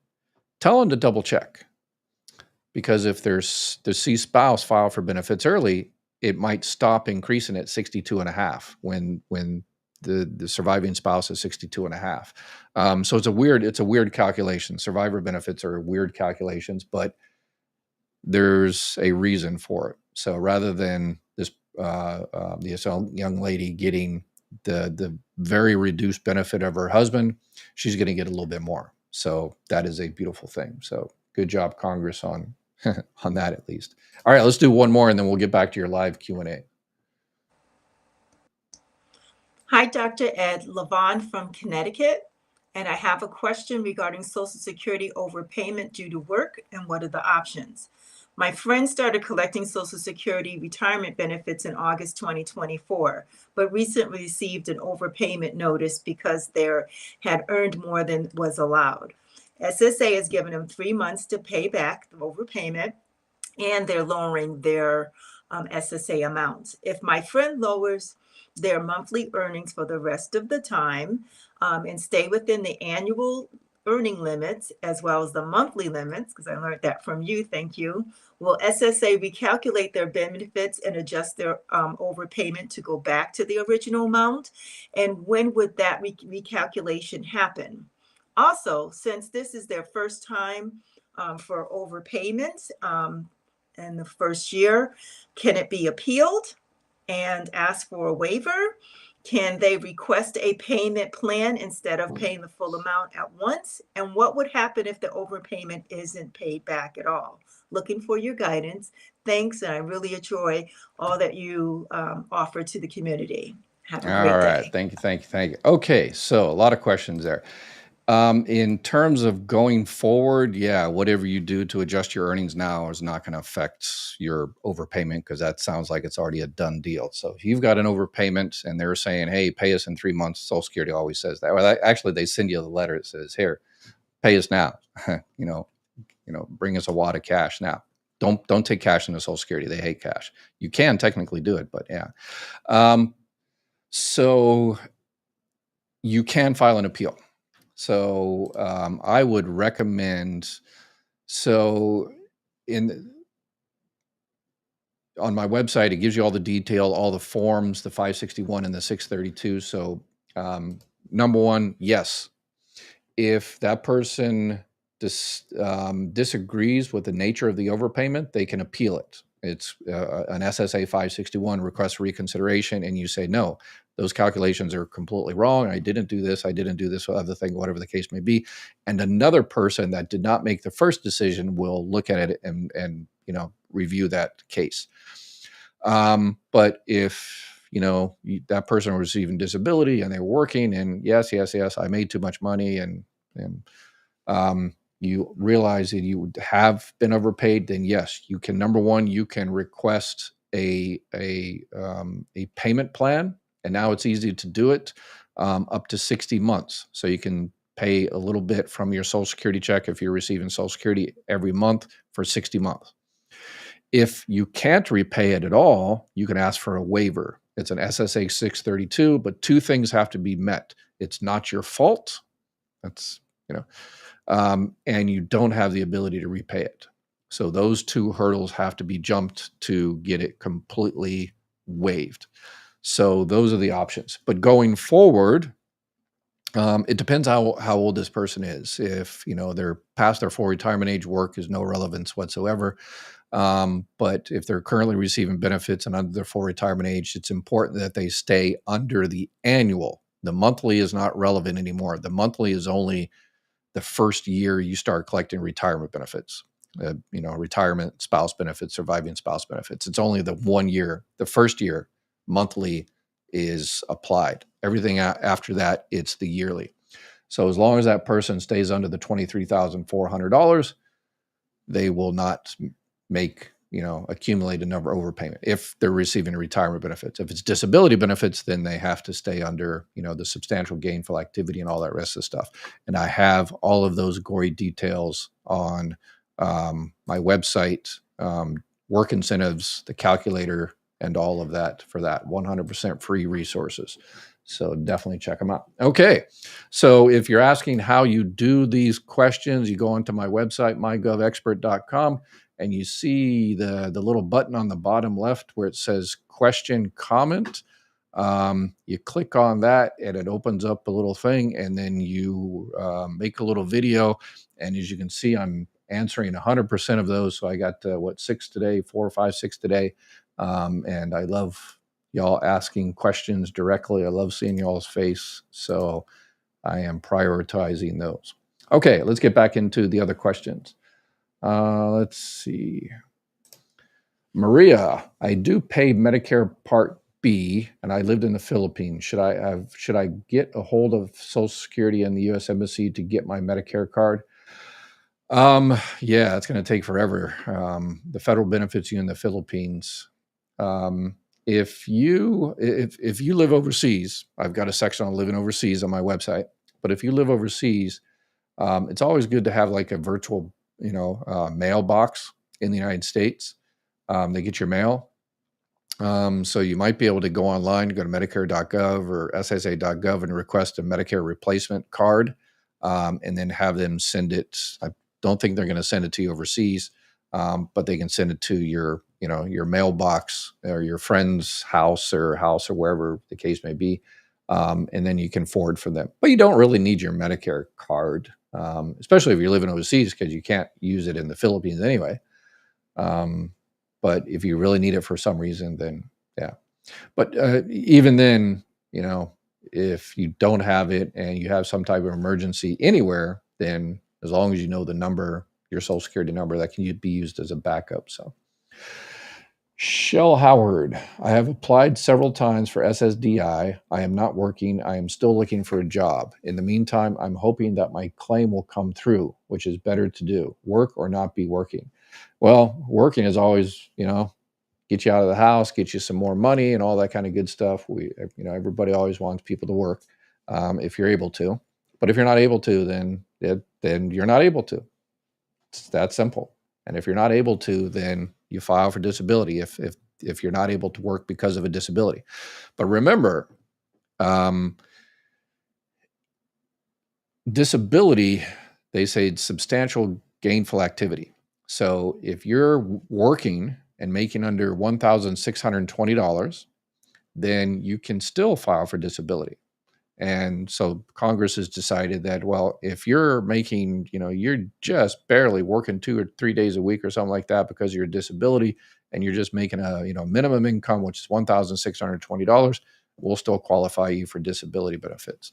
tell them to double check. Because if the C spouse file for benefits early, it might stop increasing at 62 and a half when the surviving spouse is 62 and a half. So it's a weird calculation. Survivor benefits are weird calculations, but there's a reason for it. So rather than this young lady getting the very reduced benefit of her husband, she's going to get a little bit more. So that is a beautiful thing. So good job, Congress, on on that at least. All right, let's do one more and then we'll get back to your live Q&A.
Hi, Dr. Ed. Lavon from Connecticut. And I have a question regarding Social Security overpayment due to work and what are the options. My friend started collecting Social Security retirement benefits in August 2024, but recently received an overpayment notice because they had earned more than was allowed. SSA has given them 3 months to pay back the overpayment, and they're lowering their SSA amounts. If my friend lowers their monthly earnings for the rest of the time and stay within the annual earning limits as well as the monthly limits, because I learned that from you, thank you, will SSA recalculate their benefits and adjust their overpayment to go back to the original amount? And when would that recalculation happen? Also, since this is their first time for overpayments in the first year, can it be appealed and ask for a waiver? Can they request a payment plan instead of paying the full amount at once? And what would happen if the overpayment isn't paid back at all? Looking for your guidance. Thanks, and I really enjoy all that you offer to the community. Have a great day.
Thank you. Okay, so a lot of questions there. In terms of going forward, yeah, whatever you do to adjust your earnings now is not going to affect your overpayment, because that sounds like it's already a done deal. So if you've got an overpayment and they're saying, hey, pay us in 3 months, Social Security always says that. Well, actually, they send you the letter that says, here, pay us now. Bring us a wad of cash now. Don't take cash into Social Security. They hate cash. You can technically do it, but yeah. So you can file an appeal. So I would recommend, on my website, it gives you all the detail, all the forms, the 561 and the 632. So number one, yes, if that person disagrees with the nature of the overpayment, they can appeal it. It's an SSA 561 request for reconsideration, and you say, no, those calculations are completely wrong. I didn't do this other thing, whatever the case may be. And another person that did not make the first decision will look at it and review that case. But if that person was receiving disability and they're working, and yes, I made too much money, and you realize that you have been overpaid, then yes, you can. Number one, you can request a payment plan, and now it's easy to do it up to 60 months. So you can pay a little bit from your Social Security check if you're receiving Social Security every month for 60 months. If you can't repay it at all, you can ask for a waiver. It's an SSA 632, but two things have to be met. It's not your fault. That's, and you don't have the ability to repay it. So those two hurdles have to be jumped to get it completely waived. So those are the options. But going forward, it depends how old this person is. If, they're past their full retirement age, work is no relevance whatsoever. But if they're currently receiving benefits and under their full retirement age, it's important that they stay under the annual. The monthly is not relevant anymore. The monthly is only the first year you start collecting retirement benefits, retirement spouse benefits, surviving spouse benefits. It's only the 1 year, the first year monthly is applied. Everything after that, it's the yearly. So as long as that person stays under the $23,400, they will not accumulate a number overpayment if they're receiving retirement benefits. If it's disability benefits, then they have to stay under, the substantial gainful activity and all that rest of the stuff. And I have all of those gory details on my website, work incentives, the calculator, and all of that for that 100% free resources. So definitely check them out. Okay. So if you're asking how you do these questions, you go onto my website, mygovexpert.com, and you see the little button on the bottom left where it says question comment. You click on that and it opens up a little thing, and then you make a little video. And as you can see, I'm answering 100% of those. So I got 6 today, 4 or 5, 6 today. And I love y'all asking questions directly. I love seeing y'all's face. So I am prioritizing those. Okay, let's get back into the other questions. Let's see. Maria, I do pay Medicare Part B, and I lived in the Philippines. Should I get a hold of Social Security and the U.S. Embassy to get my Medicare card? Yeah, it's going to take forever. The federal benefits you in the Philippines. If you live overseas, I've got a section on living overseas on my website. But if you live overseas, it's always good to have like a virtual, mailbox in the United States. They get your mail. So you might be able to go online, go to Medicare.gov or SSA.gov and request a Medicare replacement card, and then have them send it. I don't think they're going to send it to you overseas, but they can send it to your mailbox or your friend's house or wherever the case may be. And then you can forward for them. But you don't really need your Medicare card, especially if you're living overseas, because you can't use it in the Philippines anyway. But if you really need it for some reason, then yeah. But even then, if you don't have it and you have some type of emergency anywhere, then as long as you know the number, your Social Security number, that can be used as a backup. So, Shell Howard, I have applied several times for SSDI. I am not working. I am still looking for a job. In the meantime, I'm hoping that my claim will come through, which is better to do, work or not be working. Well, working is always, get you out of the house, get you some more money and all that kind of good stuff. Everybody always wants people to work if you're able to. But if you're not able to, then you're not able to. It's that simple. And if you're not able to, then you file for disability if you're not able to work because of a disability. But remember, disability, they say it's substantial gainful activity. So if you're working and making under $1,620, then you can still file for disability. And so Congress has decided that, well, if you're making, you're just barely working 2 or 3 days a week or something like that because of your disability, and you're just making a, minimum income, which is $1,620, we'll still qualify you for disability benefits.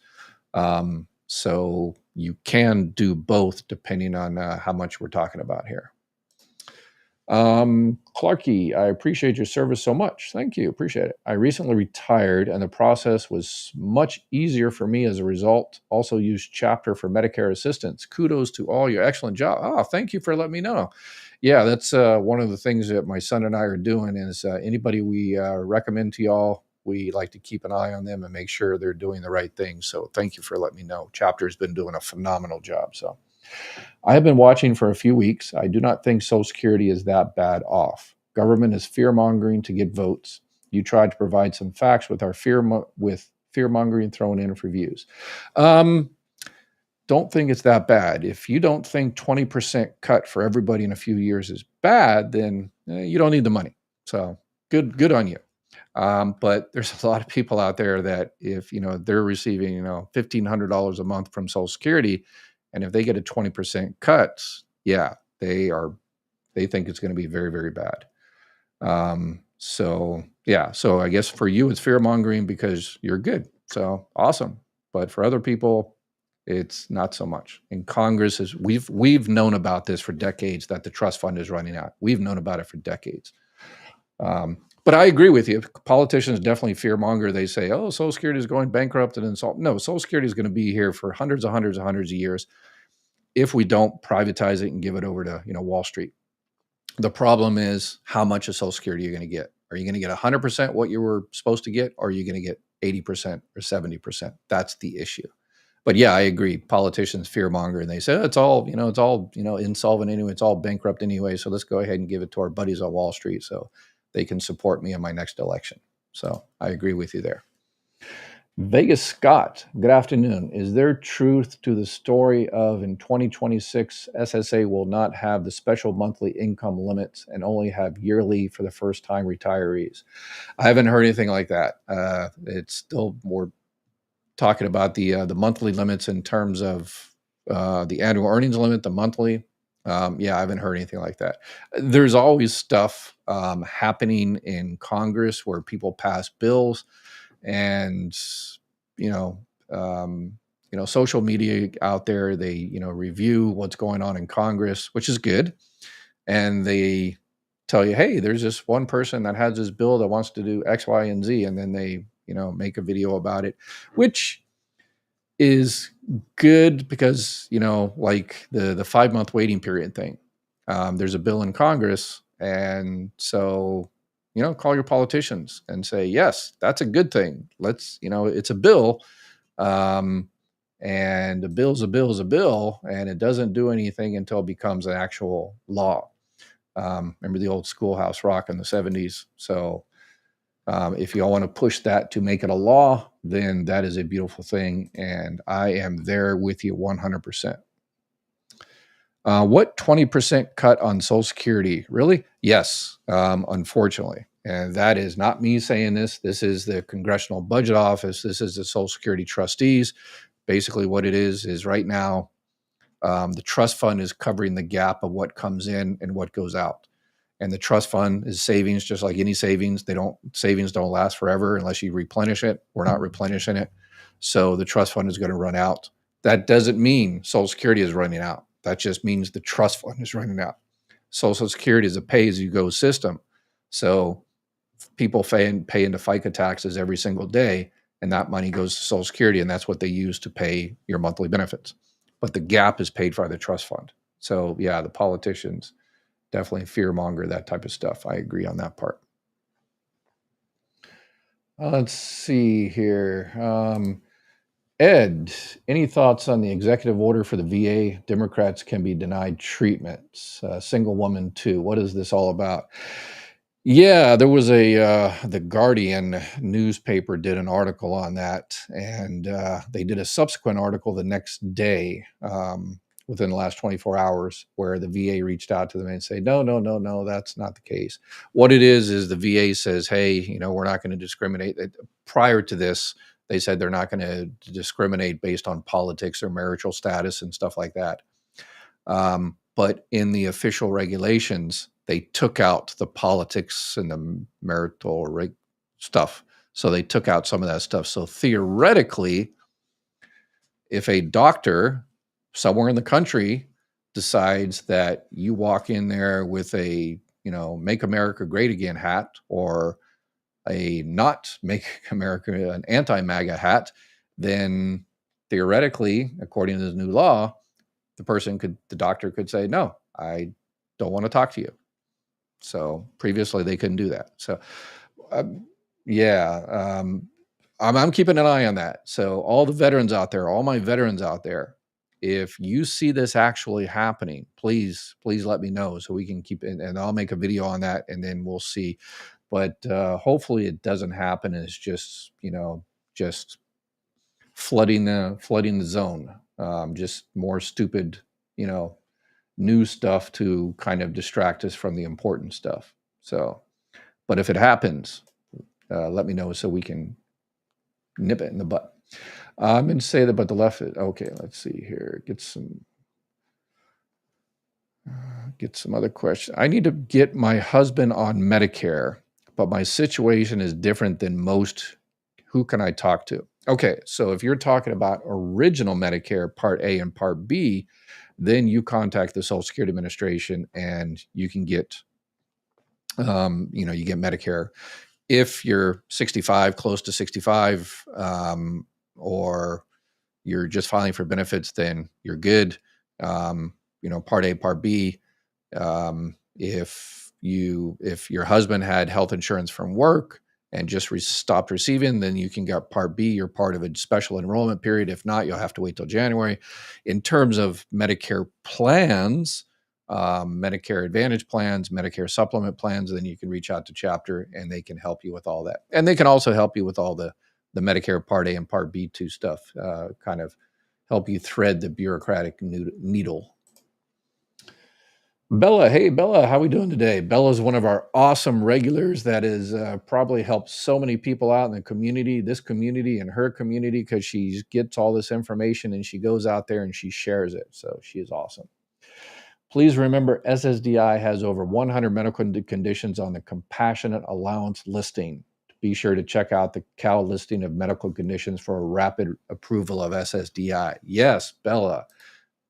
So you can do both depending on how much we're talking about here. Clarky, I appreciate your service so much. Thank you. Appreciate it. I recently retired and the process was much easier for me as a result. Also used Chapter for Medicare assistance. Kudos to all your excellent job. Oh, thank you for letting me know. Yeah, that's one of the things that my son and I are doing is anybody we recommend to y'all we like to keep an eye on them and make sure they're doing the right thing. So thank you for letting me know. Chapter's been doing a phenomenal job. So I have been watching for a few weeks. I do not think Social Security is that bad off. Government is fear-mongering to get votes. You tried to provide some facts with our fear-mongering thrown in for views. Don't think it's that bad. If you don't think 20% cut for everybody in a few years is bad, then you don't need the money. So good on you. But there's a lot of people out there that if they're receiving $1,500 a month from Social Security, and if they get a 20% cut, yeah, they think it's going to be very, very bad. So I guess for you it's fear mongering because you're good. So awesome. But for other people, it's not so much. In Congress, we've known about this for decades, that the trust fund is running out. We've known about it for decades. But I agree with you. Politicians definitely fearmonger. They say, "Oh, Social Security is going bankrupt and insult." No, Social Security is going to be here for hundreds of years if we don't privatize it and give it over to Wall Street. The problem is, how much of Social Security you're going to get. Are you going to get 100% what you were supposed to get, or are you going to get 80% or 70%? That's the issue. But yeah, I agree. Politicians fearmonger, and they say it's all insolvent anyway. It's all bankrupt anyway. So let's go ahead and give it to our buddies on Wall Street so they can support me in my next election. So I agree with you there. Vegas Scott, good afternoon. Is there truth to the story of in 2026, SSA will not have the special monthly income limits and only have yearly for the first-time retirees? I haven't heard anything like that. It's still more talking about the monthly limits in terms of the annual earnings limit, the monthly. I haven't heard anything like that. There's always stuff happening in Congress where people pass bills, and social media out there, they review what's going on in Congress, which is good, and they tell you, hey, there's this one person that has this bill that wants to do X, Y, and Z, and then they make a video about it, which is good because like the 5-month waiting period thing. There's a bill in Congress, and so call your politicians and say, yes, that's a good thing. Let's it's a bill, and a bill's a bill, and it doesn't do anything until it becomes an actual law. Remember the old Schoolhouse Rock in the 70s? So if you all want to push that to make it a law, then that is a beautiful thing, and I am there with you 100%. What 20% cut on Social Security? Really? Yes, unfortunately. And that is not me saying this. This is the Congressional Budget Office. This is the Social Security trustees. Basically what it is right now, the trust fund is covering the gap of what comes in and what goes out. And the trust fund is savings, just like any savings. Savings don't last forever unless you replenish it. We're not replenishing it. So the trust fund is going to run out. That doesn't mean Social Security is running out. That just means the trust fund is running out. Social Security is a pay-as-you-go system. So people pay into FICA taxes every single day, and that money goes to Social Security, and that's what they use to pay your monthly benefits. But the gap is paid by the trust fund. So yeah, the politicians definitely fearmonger that type of stuff. I agree on that part. Let's see here. Ed, any thoughts on the executive order for the VA? Democrats can be denied treatments. Single woman too. What is this all about? Yeah, there was the Guardian newspaper did an article on that, and they did a subsequent article the next day, within the last 24 hours, where the VA reached out to them and say, no, that's not the case. What it is the VA says, hey, we're not going to discriminate. Prior to this, they said they're not going to discriminate based on politics or marital status and stuff like that. But in the official regulations, they took out the politics and the marital stuff. So they took out some of that stuff. So theoretically, if a doctor somewhere in the country decides that you walk in there with a, Make America Great Again hat, or a not Make America, an anti-MAGA hat, then theoretically, according to the new law, the doctor could say, no, I don't want to talk to you. So previously they couldn't do that. So Yeah. I'm keeping an eye on that. So all the veterans out there, all my veterans out there, if you see this actually happening, please let me know so we can keep it, and I'll make a video on that, and then we'll see. But hopefully it doesn't happen. It's just, just flooding the zone. Just more stupid, new stuff to kind of distract us from the important stuff. So, but if it happens, let me know so we can nip it in the butt. I'm going to say that, but the left, okay, let's see here. Get some other questions. I need to get my husband on Medicare, but my situation is different than most. Who can I talk to? Okay, so if you're talking about original Medicare Part A and Part B, then you contact the Social Security Administration and you can get, you get Medicare. If you're 65, close to 65, or you're just filing for benefits, then you're good. Part A, Part B. If your husband had health insurance from work and just stopped receiving, then you can get Part B. You're part of a special enrollment period. If not, you'll have to wait till January. In terms of Medicare plans, Medicare Advantage plans, Medicare Supplement plans, then you can reach out to Chapter and they can help you with all that. And they can also help you with all the Medicare Part A and Part B2 stuff, kind of help you thread the bureaucratic needle. Bella, hey Bella, how we doing today? Bella's one of our awesome regulars that has probably helped so many people out in the community, this community and her community, because she gets all this information and she goes out there and she shares it. So she is awesome. Please remember, SSDI has over 100 medical conditions on the compassionate allowance listing. Be sure to check out the CAL listing of medical conditions for a rapid approval of SSDI. Yes, Bella.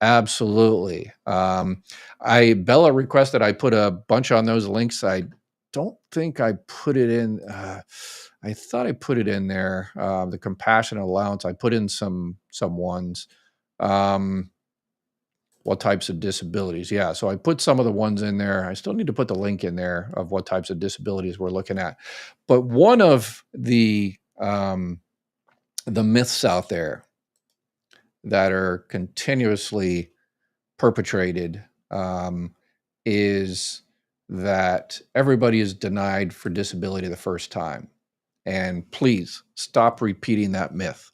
Absolutely. Bella requested I put a bunch on those links. I don't think I put it in. I thought I put it in there. The compassionate allowance. I put in some ones. What types of disabilities? Yeah. So I put some of the ones in there. I still need to put the link in there of what types of disabilities we're looking at. But one of the myths out there that are continuously perpetrated is that everybody is denied for disability the first time. And please stop repeating that myth.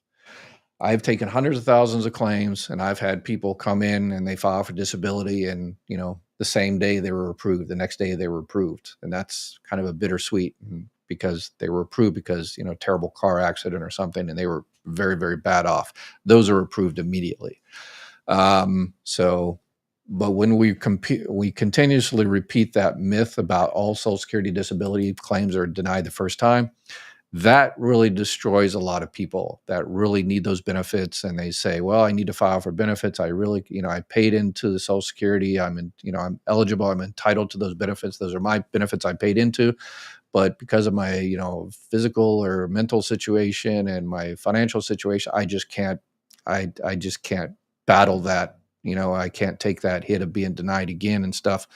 I've taken hundreds of thousands of claims, and I've had people come in and they file for disability, and the same day they were approved, the next day they were approved, and that's kind of a bittersweet, because they were approved because terrible car accident or something, and they were very, very bad off. Those are approved immediately. But when we continuously repeat that myth about all Social Security disability claims are denied the first time. That really destroys a lot of people that really need those benefits, and they say, "Well, I need to file for benefits. I really, I paid into the Social Security. I'm eligible. I'm entitled to those benefits. Those are my benefits I paid into, but because of my, physical or mental situation and my financial situation, I just can't. I just can't battle that. I can't take that hit of being denied again and stuff,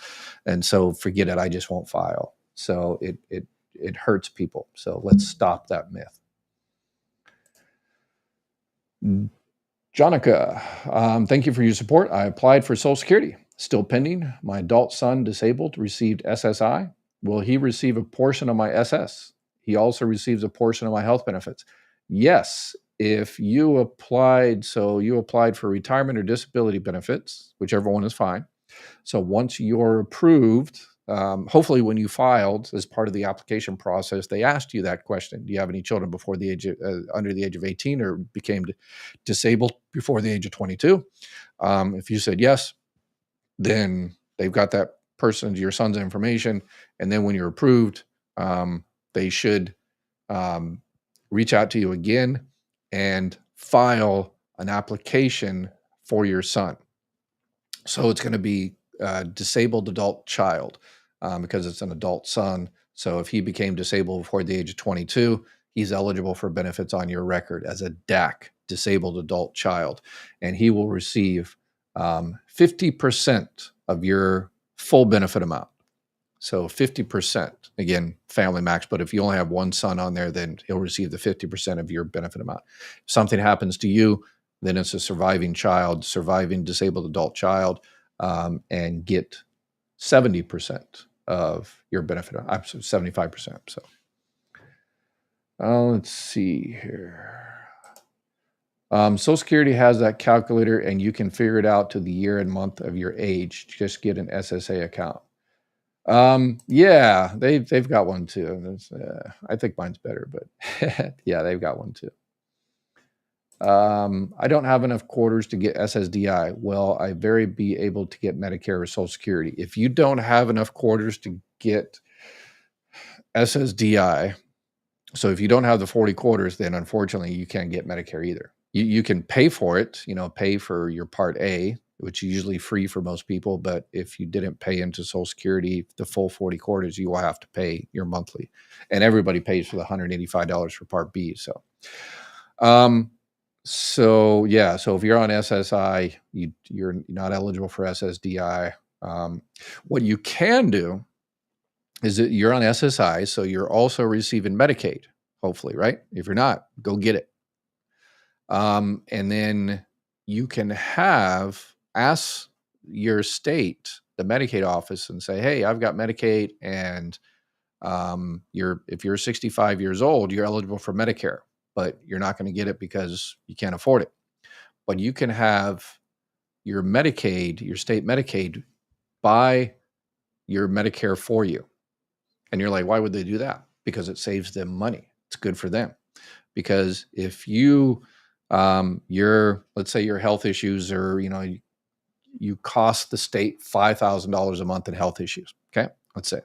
and so forget it. I just won't file." So it hurts people. So let's stop that myth. Jonica, thank you for your support. I applied for Social Security. Still pending. My adult son, disabled, received SSI. Will he receive a portion of my SS? He also receives a portion of my health benefits. Yes, if you applied, for retirement or disability benefits, whichever one is fine. So once you're approved, hopefully when you filed as part of the application process, they asked you that question. Do you have any children before the age of, under the age of 18 or became disabled before the age of 22? If you said yes, then they've got that person's, your son's information. And then when you're approved, they should reach out to you again and file an application for your son. So it's going to be disabled adult child because it's an adult son. So if he became disabled before the age of 22, he's eligible for benefits on your record as a DAC, disabled adult child, and he will receive 50% of your full benefit amount. So 50%, again, family max, but if you only have one son on there, then he'll receive the 50% of your benefit amount. If something happens to you, then it's a surviving disabled adult child, and get 70% of your benefit, 75%. So let's see here. Social Security has that calculator, and you can figure it out to the year and month of your age. Just get an SSA account. Yeah, they've got one too. I think mine's better, but yeah, they've got one too. I don't have enough quarters to get SSDI. Will I be able to get Medicare or Social Security? If you don't have enough quarters to get SSDI, so if you don't have the 40 quarters, then unfortunately you can't get Medicare either. You can pay for it, pay for your Part A, which is usually free for most people. But if you didn't pay into Social Security the full 40 quarters, you will have to pay your monthly. And everybody pays for the $185 for Part B. So if you're on SSI, you're not eligible for SSDI. What you can do is that you're on SSI, so you're also receiving Medicaid, hopefully, right? If you're not, go get it. And then you can ask your state, the Medicaid office, and say, hey, I've got Medicaid, and if you're 65 years old, you're eligible for Medicare, but you're not going to get it because you can't afford it. But you can have your Medicaid, your state Medicaid, buy your Medicare for you. And you're like, why would they do that? Because it saves them money. It's good for them. Because if you, let's say your health issues are, you cost the state $5,000 a month in health issues. Okay, let's say.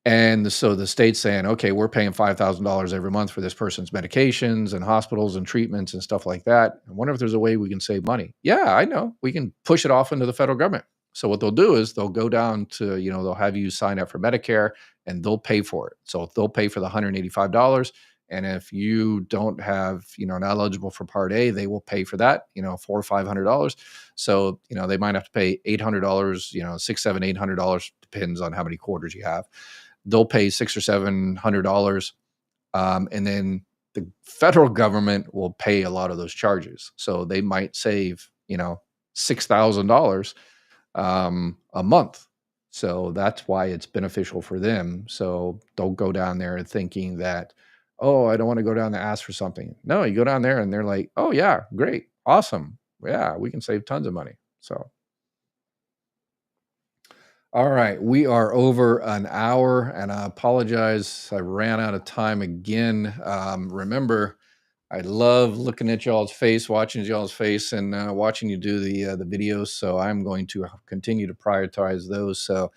And so the state's saying, okay, we're paying $5,000 every month for this person's medications and hospitals and treatments and stuff like that. I wonder if there's a way we can save money. Yeah, I know. We can push it off into the federal government. So what they'll do is they'll go down to, they'll have you sign up for Medicare, and they'll pay for it. So they'll pay for the $185. And if you don't have, not eligible for Part A, they will pay for that, $400 or $500. So, they might have to pay $800, $600, $700, $800, depends on how many quarters you have. They'll pay $600 or $700. And then the federal government will pay a lot of those charges. So they might save, $6,000 a month. So that's why it's beneficial for them. So don't go down there thinking that, oh, I don't want to go down there and ask for something. No, you go down there and they're like, oh yeah, great, awesome. Yeah, we can save tons of money. So, all right, we are over an hour, and I apologize. I ran out of time again. Remember, I love looking at y'all's face, watching y'all's face, and watching you do the videos. So I'm going to continue to prioritize those. So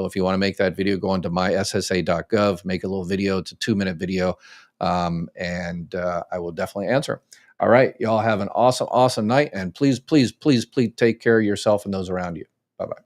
if you want to make that video, go onto myssa.gov, make a little video. It's a 2-minute video, and I will definitely answer. All right, y'all have an awesome night, and please take care of yourself and those around you. Bye-bye.